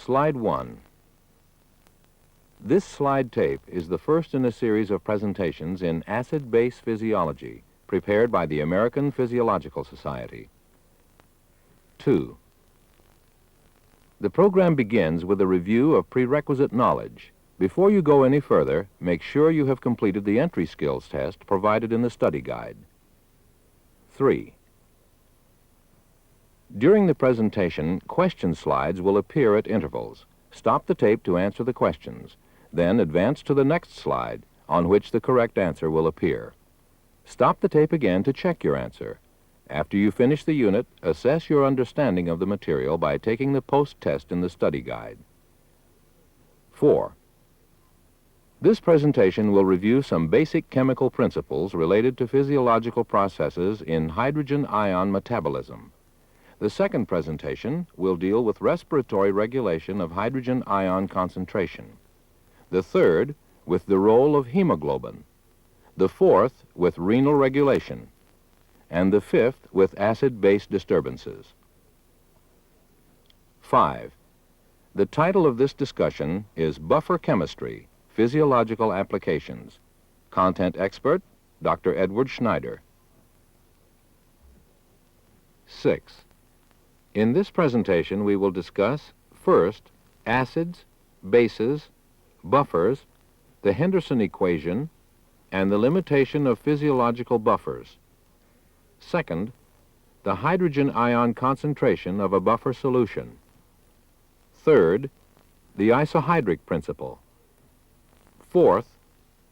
Slide 1. This slide tape is the first in a series of presentations in acid-base physiology prepared by the American Physiological Society. 2. The program begins with a review of prerequisite knowledge. Before you go any further, make sure you have completed the entry skills test provided in the study guide. 3. During the presentation, question slides will appear at intervals. Stop the tape to answer the questions. Then advance to the next slide, on which the correct answer will appear. Stop the tape again to check your answer. After you finish the unit, assess your understanding of the material by taking the post-test in the study guide. 4. This presentation will review some basic chemical principles related to physiological processes in hydrogen ion metabolism. The second presentation will deal with respiratory regulation of hydrogen ion concentration. The third with the role of hemoglobin. The fourth with renal regulation. And the fifth with acid-base disturbances. 5. The title of this discussion is Buffer Chemistry, Physiological Applications. Content expert, Dr. Edward Schneider. 6. In this presentation, we will discuss, first, acids, bases, buffers, the Henderson equation, and the limitation of physiological buffers. Second, the hydrogen ion concentration of a buffer solution. Third, the isohydric principle. Fourth,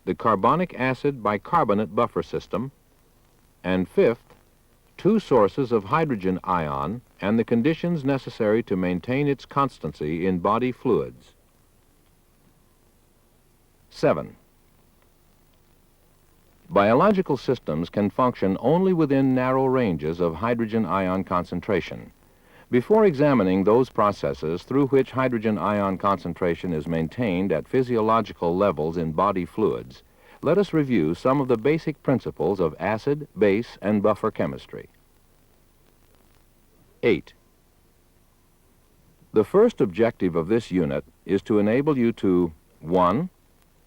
the carbonic acid bicarbonate buffer system. And fifth, two sources of hydrogen ion and the conditions necessary to maintain its constancy in body fluids. 7. Biological systems can function only within narrow ranges of hydrogen ion concentration. Before examining those processes through which hydrogen ion concentration is maintained at physiological levels in body fluids, let us review some of the basic principles of acid, base, and buffer chemistry. 8. The first objective of this unit is to enable you to 1.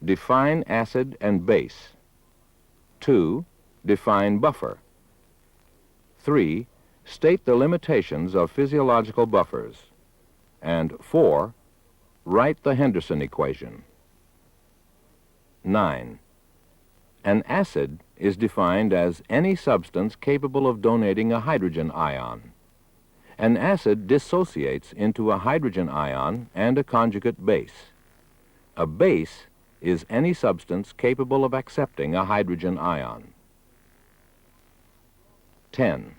Define acid and base. 2. Define buffer. 3. State the limitations of physiological buffers. And 4. Write the Henderson equation. 9. An acid is defined as any substance capable of donating a hydrogen ion. An acid dissociates into a hydrogen ion and a conjugate base. A base is any substance capable of accepting a hydrogen ion. 10.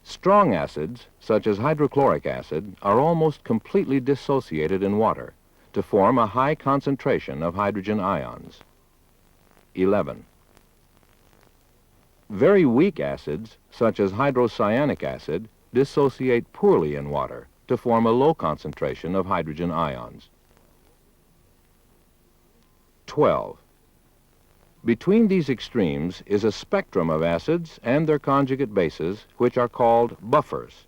Strong acids, such as hydrochloric acid, are almost completely dissociated in water to form a high concentration of hydrogen ions. 11. Very weak acids, such as hydrocyanic acid, dissociate poorly in water to form a low concentration of hydrogen ions. 12. Between these extremes is a spectrum of acids and their conjugate bases, which are called buffers.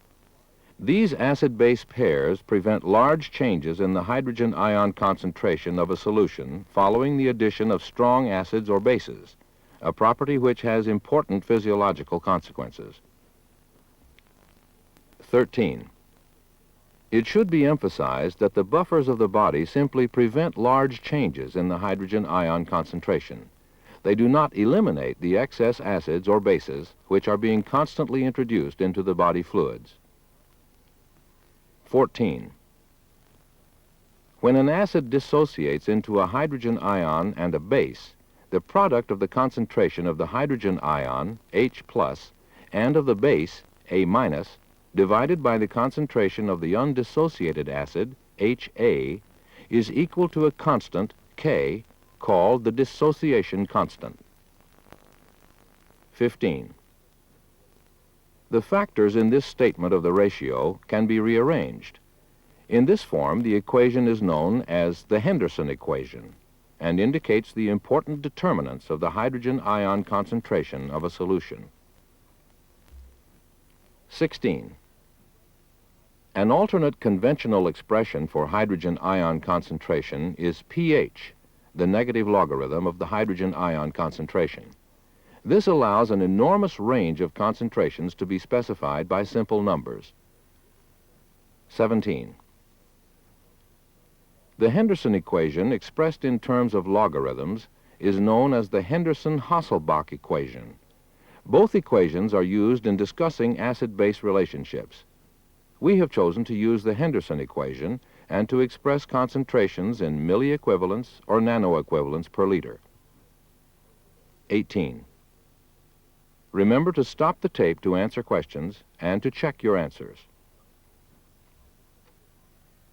These acid-base pairs prevent large changes in the hydrogen ion concentration of a solution following the addition of strong acids or bases, a property which has important physiological consequences. 13. It should be emphasized that the buffers of the body simply prevent large changes in the hydrogen ion concentration. They do not eliminate the excess acids or bases which are being constantly introduced into the body fluids. 14. When an acid dissociates into a hydrogen ion and a base, the product of the concentration of the hydrogen ion, H+, and of the base, A-, divided by the concentration of the undissociated acid, HA, is equal to a constant, K, called the dissociation constant. 15. The factors in this statement of the ratio can be rearranged. In this form, the equation is known as the Henderson equation and indicates the important determinants of the hydrogen ion concentration of a solution. 16. An alternate conventional expression for hydrogen ion concentration is pH, the negative logarithm of the hydrogen ion concentration. This allows an enormous range of concentrations to be specified by simple numbers. 17. The Henderson equation, expressed in terms of logarithms, is known as the Henderson-Hasselbalch equation. Both equations are used in discussing acid-base relationships. We have chosen to use the Henderson equation and to express concentrations in milliequivalents or nanoequivalents per liter. 18. Remember to stop the tape to answer questions and to check your answers.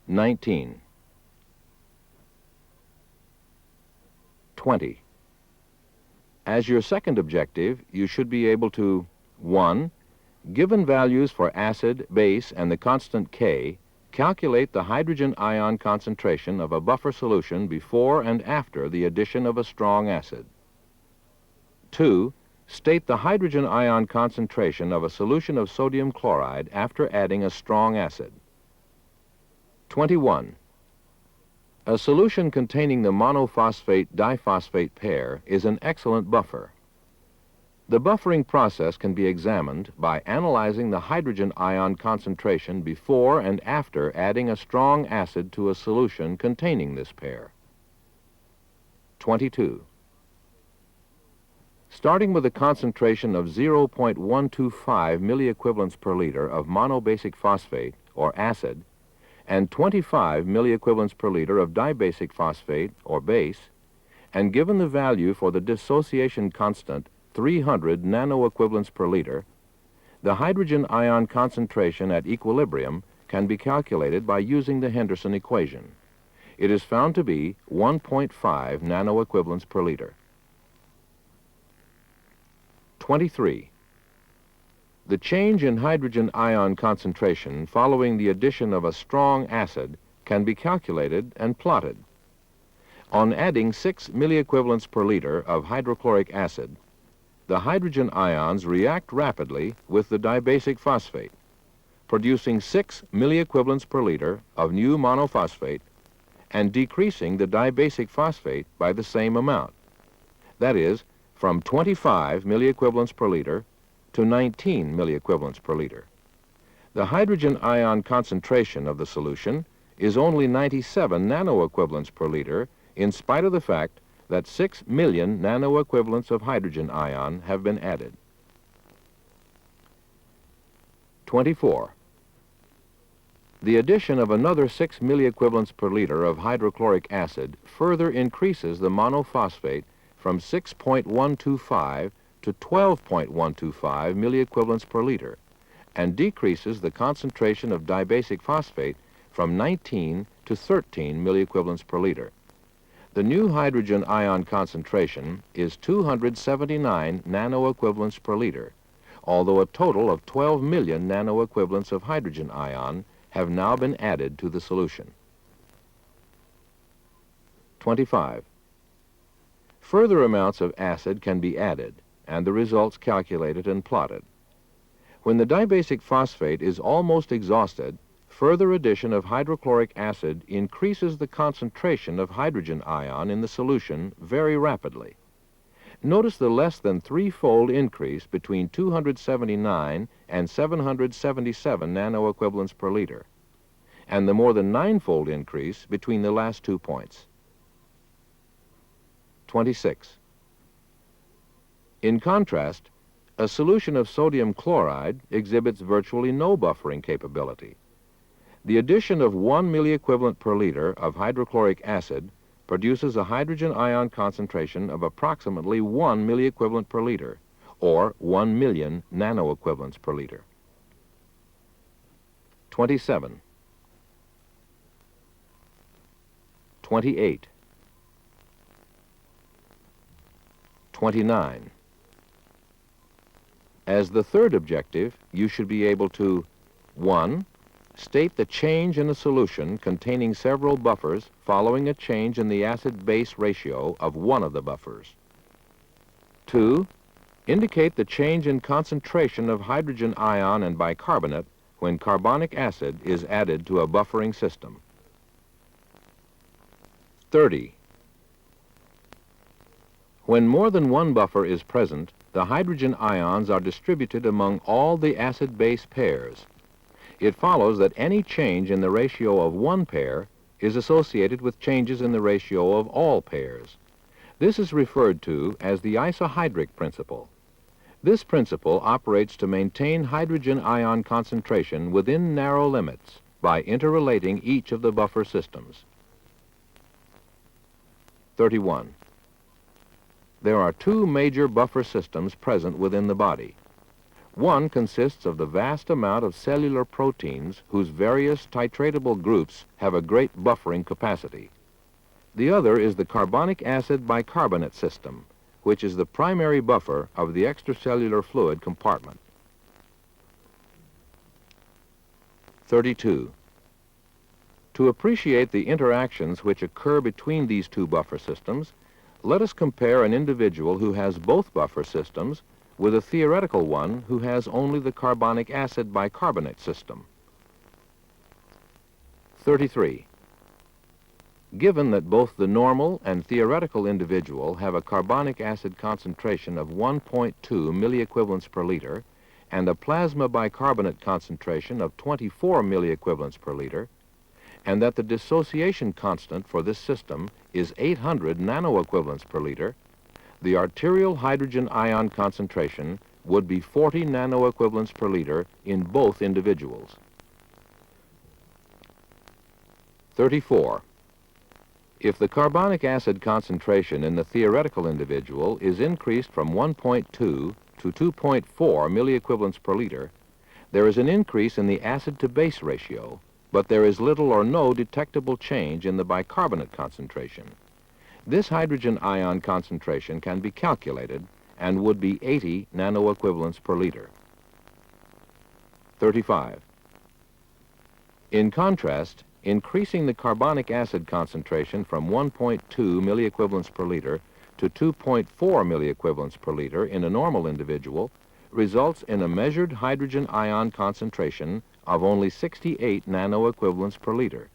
19. 20. As your second objective, you should be able to 1. Given values for acid, base, and the constant K, calculate the hydrogen ion concentration of a buffer solution before and after the addition of a strong acid. 2. State the hydrogen ion concentration of a solution of sodium chloride after adding a strong acid. 21. A solution containing the monophosphate-diphosphate pair is an excellent buffer. The buffering process can be examined by analyzing the hydrogen ion concentration before and after adding a strong acid to a solution containing this pair. 22. Starting with a concentration of 0.125 milliequivalents per liter of monobasic phosphate, or acid, and 25 milliequivalents per liter of dibasic phosphate, or base, and given the value for the dissociation constant 300 nanoequivalents per liter, the hydrogen ion concentration at equilibrium can be calculated by using the Henderson equation. It is found to be 1.5 nanoequivalents per liter. 23. The change in hydrogen ion concentration following the addition of a strong acid can be calculated and plotted. On adding 6 milliequivalents per liter of hydrochloric acid, the hydrogen ions react rapidly with the dibasic phosphate, producing 6 milliequivalents per liter of new monophosphate and decreasing the dibasic phosphate by the same amount. That is, from 25 milliequivalents per liter to 19 milliequivalents per liter. The hydrogen ion concentration of the solution is only 97 nanoequivalents per liter, in spite of the fact that 6 million nanoequivalents of hydrogen ion have been added. 24. The addition of another 6 milliequivalents per liter of hydrochloric acid further increases the monophosphate from 6.125 to 12.125 milliequivalents per liter and decreases the concentration of dibasic phosphate from 19 to 13 milliequivalents per liter. The new hydrogen ion concentration is 279 nanoequivalents per liter, although a total of 12 million nanoequivalents of hydrogen ion have now been added to the solution. 25. Further amounts of acid can be added, and the results calculated and plotted. When the dibasic phosphate is almost exhausted, further addition of hydrochloric acid increases the concentration of hydrogen ion in the solution very rapidly. Notice the less than threefold increase between 279 and 777 nanoequivalents per liter, and the more than ninefold increase between the last 2 points. 26. In contrast, a solution of sodium chloride exhibits virtually no buffering capability. The addition of 1 milliequivalent per liter of hydrochloric acid produces a hydrogen ion concentration of approximately 1 milliequivalent per liter, or 1 million nanoequivalents per liter. 27. 28. 29. As the third objective, you should be able to 1. State the change in a solution containing several buffers following a change in the acid-base ratio of one of the buffers. 2. Indicate the change in concentration of hydrogen ion and bicarbonate when carbonic acid is added to a buffering system. 30. When more than one buffer is present, the hydrogen ions are distributed among all the acid-base pairs. It follows that any change in the ratio of one pair is associated with changes in the ratio of all pairs. This is referred to as the isohydric principle. This principle operates to maintain hydrogen ion concentration within narrow limits by interrelating each of the buffer systems. 31. There are two major buffer systems present within the body. One consists of the vast amount of cellular proteins whose various titratable groups have a great buffering capacity. The other is the carbonic acid bicarbonate system, which is the primary buffer of the extracellular fluid compartment. 32. To appreciate the interactions which occur between these two buffer systems, let us compare an individual who has both buffer systems with a theoretical one who has only the carbonic acid bicarbonate system. 33. Given that both the normal and theoretical individual have a carbonic acid concentration of 1.2 milliequivalents per liter and a plasma bicarbonate concentration of 24 milliequivalents per liter, and that the dissociation constant for this system is 800 nanoequivalents per liter, the arterial hydrogen ion concentration would be 40 nanoequivalents per liter in both individuals. 34. If the carbonic acid concentration in the theoretical individual is increased from 1.2 to 2.4 milliequivalents per liter, there is an increase in the acid-to-base ratio, but there is little or no detectable change in the bicarbonate concentration. This hydrogen ion concentration can be calculated and would be 80 nanoequivalents per liter. 35. In contrast, increasing the carbonic acid concentration from 1.2 milliequivalents per liter to 2.4 milliequivalents per liter in a normal individual results in a measured hydrogen ion concentration of only 68 nanoequivalents per liter.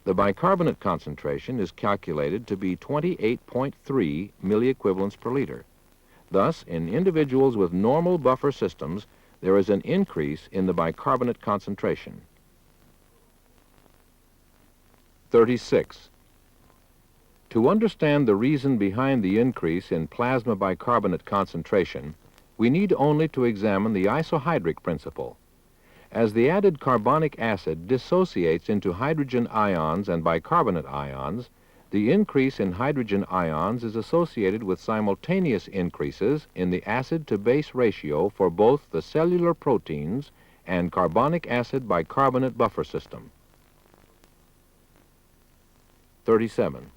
The bicarbonate concentration is calculated to be 28.3 milliequivalents per liter. Thus, in individuals with normal buffer systems, there is an increase in the bicarbonate concentration. 36. To understand the reason behind the increase in plasma bicarbonate concentration, we need only to examine the isohydric principle. As the added carbonic acid dissociates into hydrogen ions and bicarbonate ions, the increase in hydrogen ions is associated with simultaneous increases in the acid-to-base ratio for both the cellular proteins and carbonic acid bicarbonate buffer system. 37.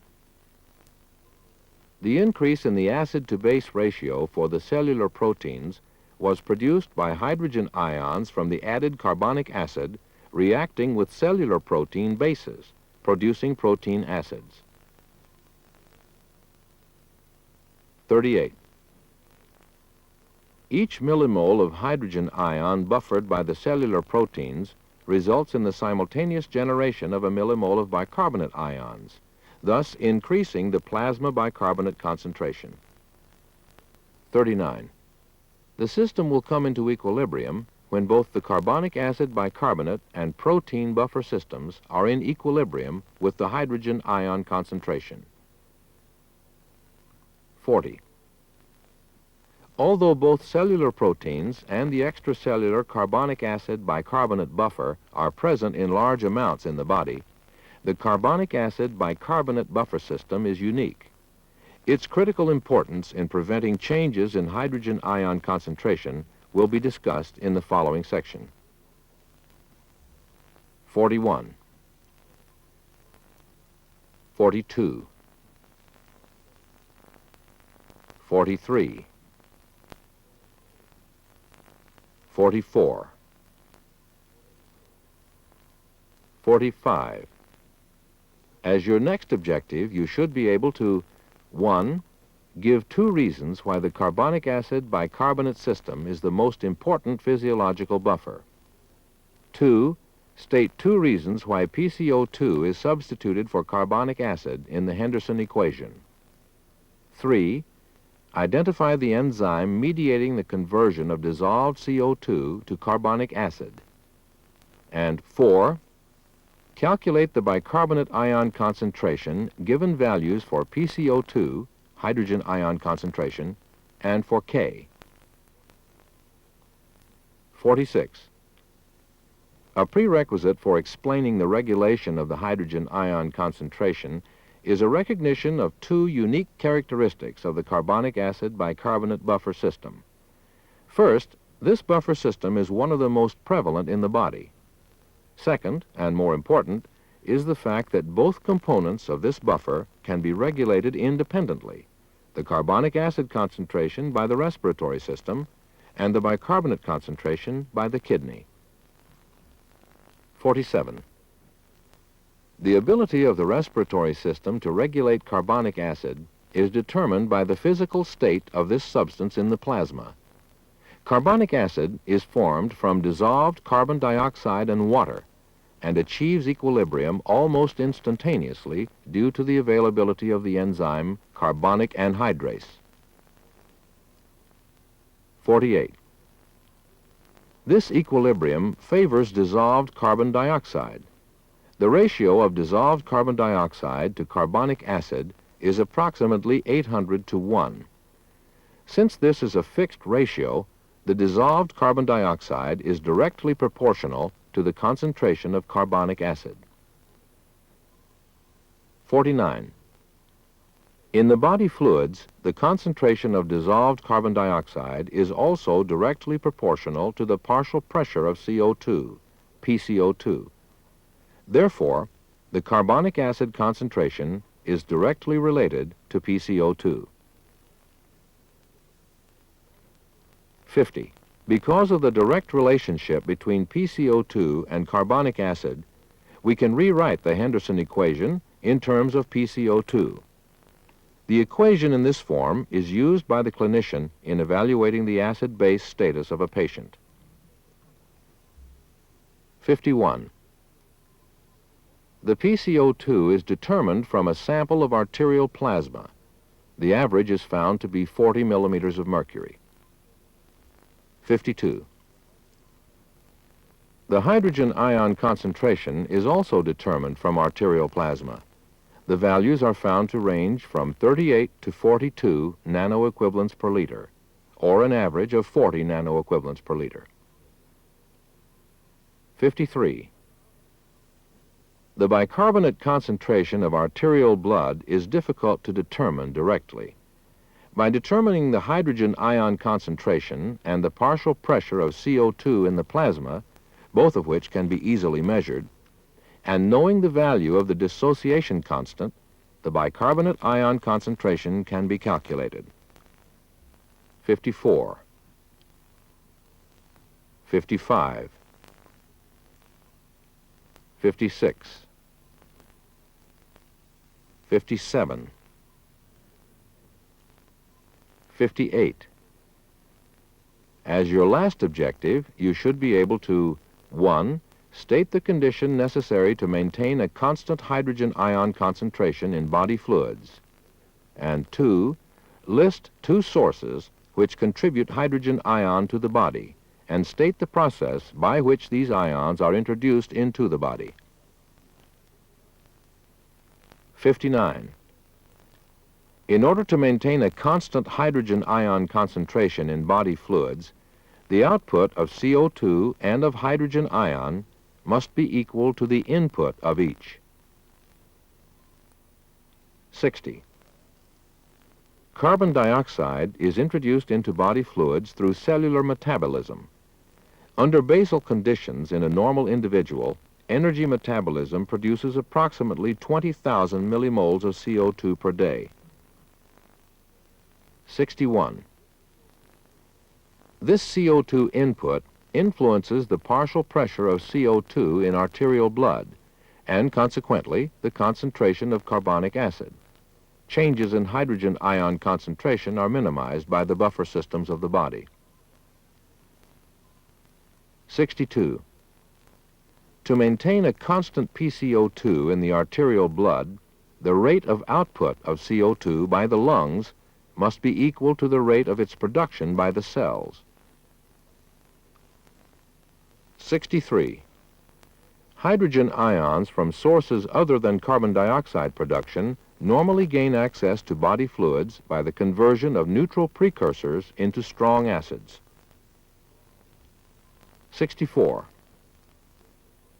The increase in the acid-to-base ratio for the cellular proteins was produced by hydrogen ions from the added carbonic acid reacting with cellular protein bases, producing protein acids. 38. Each millimole of hydrogen ion buffered by the cellular proteins results in the simultaneous generation of a millimole of bicarbonate ions, thus increasing the plasma bicarbonate concentration. 39. The system will come into equilibrium when both the carbonic acid bicarbonate and protein buffer systems are in equilibrium with the hydrogen ion concentration. 40. Although both cellular proteins and the extracellular carbonic acid bicarbonate buffer are present in large amounts in the body, the carbonic acid bicarbonate buffer system is unique. Its critical importance in preventing changes in hydrogen ion concentration will be discussed in the following section. 41. 42. 43. 44. 45. As your next objective, you should be able to 1. Give 2 reasons why the carbonic acid bicarbonate system is the most important physiological buffer. 2. State 2 reasons why PCO2 is substituted for carbonic acid in the Henderson equation. 3. Identify the enzyme mediating the conversion of dissolved CO2 to carbonic acid. And 4. Calculate the bicarbonate ion concentration given values for PCO2, hydrogen ion concentration, and for K. 46. A prerequisite for explaining the regulation of the hydrogen ion concentration is a recognition of 2 unique characteristics of the carbonic acid bicarbonate buffer system. First, this buffer system is one of the most prevalent in the body. Second, and more important, is the fact that both components of this buffer can be regulated independently, the carbonic acid concentration by the respiratory system and the bicarbonate concentration by the kidney. 47. The ability of the respiratory system to regulate carbonic acid is determined by the physical state of this substance in the plasma. Carbonic acid is formed from dissolved carbon dioxide and water and achieves equilibrium almost instantaneously due to the availability of the enzyme carbonic anhydrase. 48. This equilibrium favors dissolved carbon dioxide. The ratio of dissolved carbon dioxide to carbonic acid is approximately 800 to 1. Since this is a fixed ratio, the dissolved carbon dioxide is directly proportional to the concentration of carbonic acid. 49. In the body fluids, the concentration of dissolved carbon dioxide is also directly proportional to the partial pressure of CO2, PCO2. Therefore, the carbonic acid concentration is directly related to PCO2. 50. Because of the direct relationship between PCO2 and carbonic acid, we can rewrite the Henderson equation in terms of PCO2. The equation in this form is used by the clinician in evaluating the acid-base status of a patient. 51. The PCO2 is determined from a sample of arterial plasma. The average is found to be 40 millimeters of mercury. 52. The hydrogen ion concentration is also determined from arterial plasma. The values are found to range from 38 to 42 nanoequivalents per liter, or an average of 40 nanoequivalents per liter. 53. The bicarbonate concentration of arterial blood is difficult to determine directly. By determining the hydrogen ion concentration and the partial pressure of CO2 in the plasma, both of which can be easily measured, and knowing the value of the dissociation constant, the bicarbonate ion concentration can be calculated. 54. 55. 56. 57. 58. As your last objective, you should be able to 1. State the condition necessary to maintain a constant hydrogen ion concentration in body fluids, and 2. List 2 sources which contribute hydrogen ion to the body, and state the process by which these ions are introduced into the body. 59. In order to maintain a constant hydrogen ion concentration in body fluids, the output of CO2 and of hydrogen ion must be equal to the input of each. 60. Carbon dioxide is introduced into body fluids through cellular metabolism. Under basal conditions in a normal individual, energy metabolism produces approximately 20,000 millimoles of CO2 per day. 61. This CO2 input influences the partial pressure of CO2 in arterial blood and, consequently, the concentration of carbonic acid. Changes in hydrogen ion concentration are minimized by the buffer systems of the body. 62. To maintain a constant PCO2 in the arterial blood, the rate of output of CO2 by the lungs must be equal to the rate of its production by the cells. 63. Hydrogen ions from sources other than carbon dioxide production normally gain access to body fluids by the conversion of neutral precursors into strong acids. 64.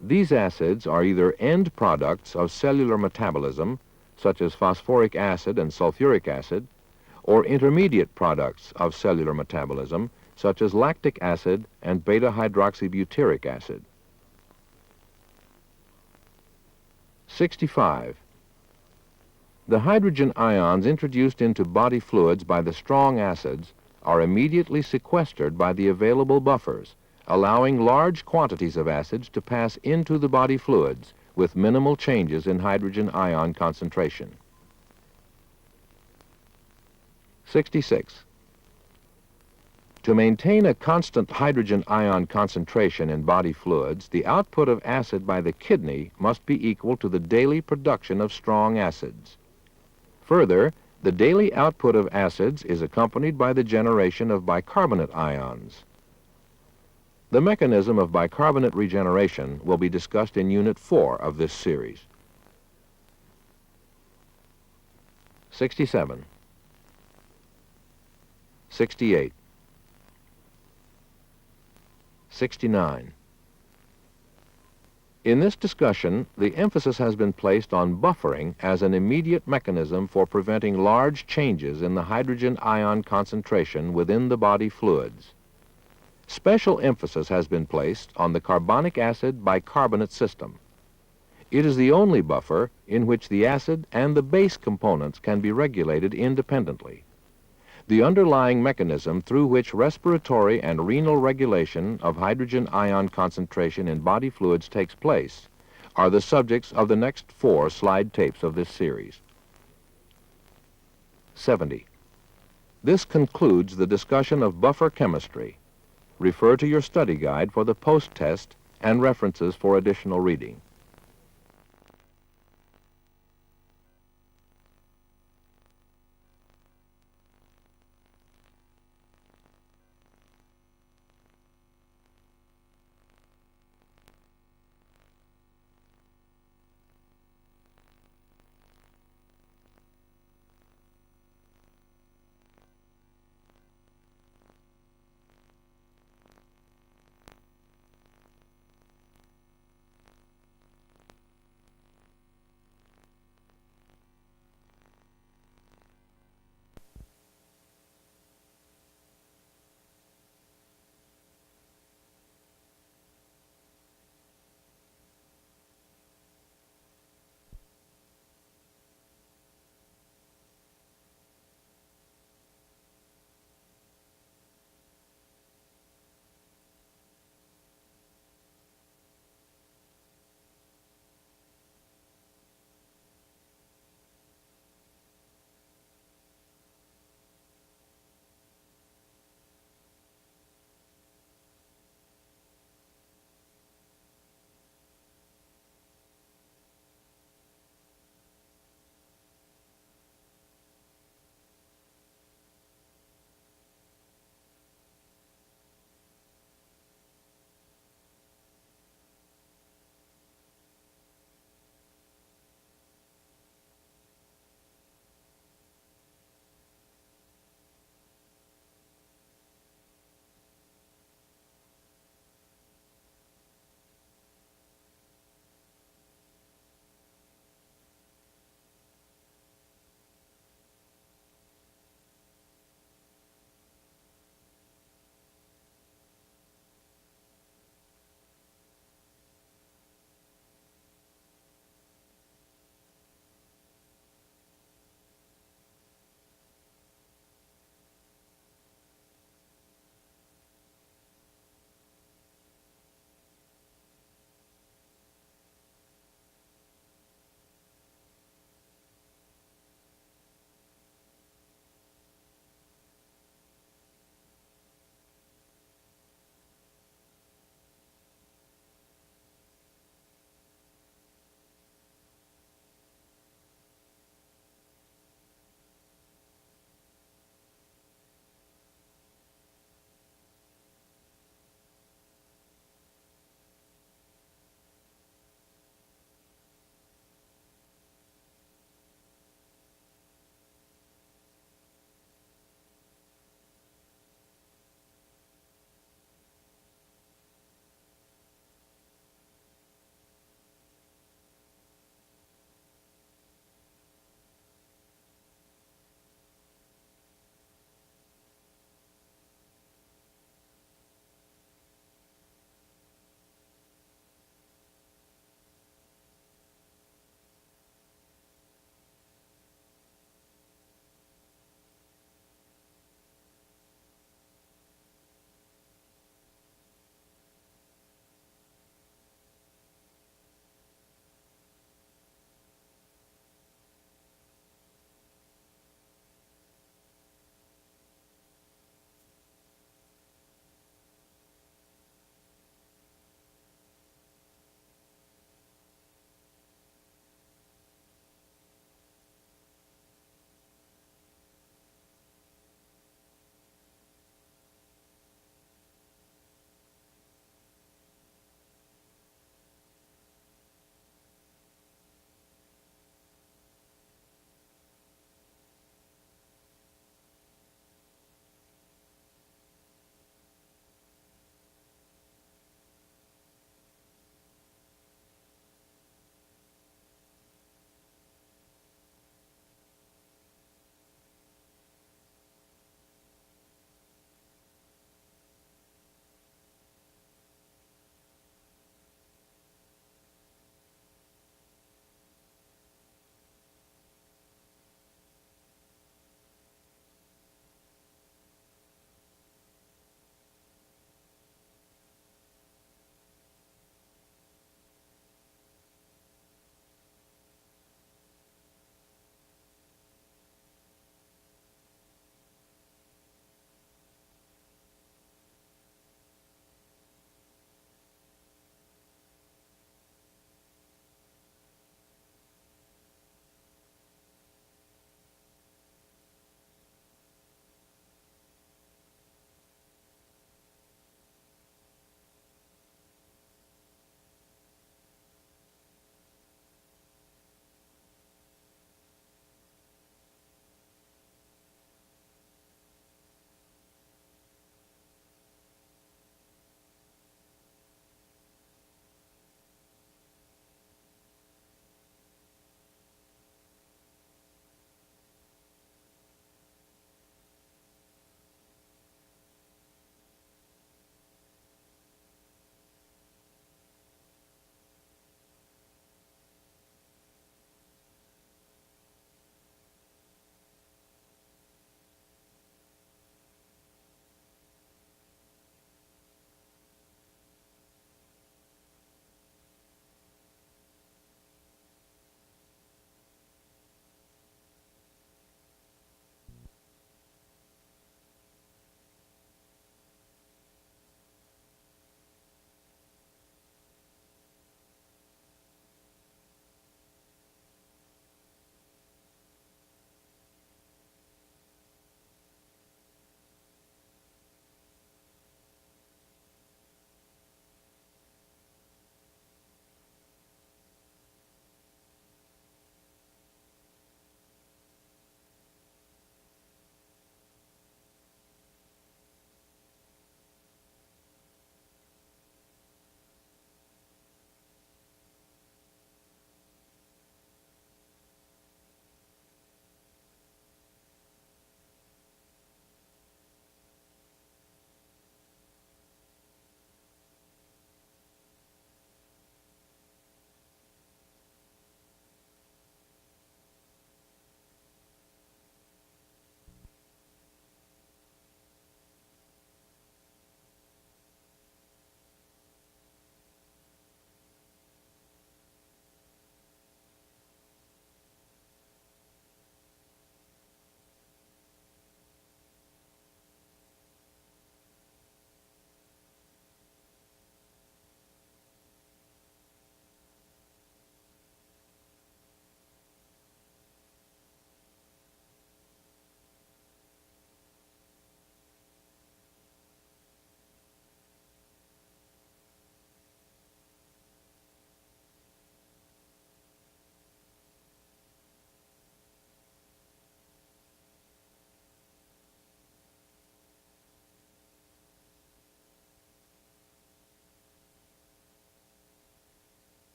These acids are either end products of cellular metabolism, such as phosphoric acid and sulfuric acid, or intermediate products of cellular metabolism, such as lactic acid and beta-hydroxybutyric acid. 65. The hydrogen ions introduced into body fluids by the strong acids are immediately sequestered by the available buffers, allowing large quantities of acids to pass into the body fluids with minimal changes in hydrogen ion concentration. 66. To maintain a constant hydrogen ion concentration in body fluids, the output of acid by the kidney must be equal to the daily production of strong acids. Further, the daily output of acids is accompanied by the generation of bicarbonate ions. The mechanism of bicarbonate regeneration will be discussed in Unit 4 of this series. 67. 68. 69. In this discussion, the emphasis has been placed on buffering as an immediate mechanism for preventing large changes in the hydrogen ion concentration within the body fluids. Special emphasis has been placed on the carbonic acid bicarbonate system. It is the only buffer in which the acid and the base components can be regulated independently. The underlying mechanism through which respiratory and renal regulation of hydrogen ion concentration in body fluids takes place are the subjects of the next 4 slide tapes of this series. 70. This concludes the discussion of buffer chemistry. Refer to your study guide for the post-test and references for additional reading.